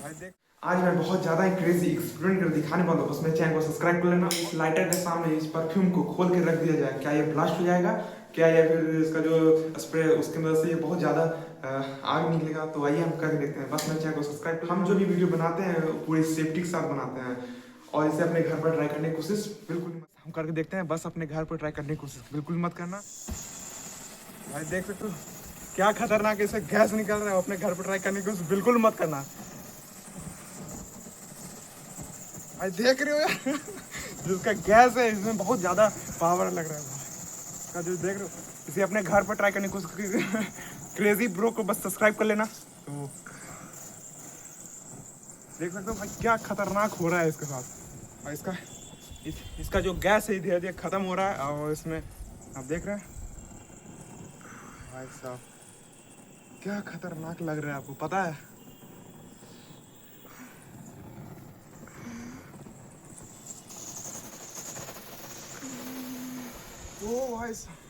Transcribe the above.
भाई देख, आज मैं बहुत ज़्यादा क्रेजी एक्सपेरिमेंट कर दिखाने वाला हूँ। बस मेरे चैनल को सब्सक्राइब कर लेना। इस लाइटर के सामने इस परफ्यूम को खोल के रख दिया जाए, क्या ये ब्लास्ट हो जाएगा क्या, या फिर इसका जो स्प्रे उसकी वजह से ये बहुत ज़्यादा आग निकलेगा। तो आइए हम करके देखते हैं। बस मेरे चैनल को सब्सक्राइब कर। हम जो भी वीडियो बनाते हैं पूरी सेफ्टी के साथ बनाते हैं और इसे अपने घर पर ट्राई करने की कोशिश बिल्कुल मत। हम करके देखते हैं, बस अपने घर पर ट्राई करने की कोशिश बिल्कुल मत करना। भाई देख सकते हो क्या खतरनाक इसे गैस निकल रहा है। अपने घर पर ट्राई करने की कोशिश बिल्कुल मत करना। भाई देख रहे हो यार जिसका गैस है इसमें बहुत ज़्यादा पावर लग रहा है इसका, जो देख रहे हो। इसे अपने घर पर ट्राई करने की कोशिश क्रेजी ब्रो को बस सब्सक्राइब कर लेना। तो देख सकते हो भाई क्या खतरनाक हो रहा है इसके साथ। और इसका जो गैस है धीरे धीरे ख़त्म हो रहा है। और इसमें आप देख रहे हैं भाई साहब क्या खतरनाक लग रहा है, आपको पता है। ओ भाई साहब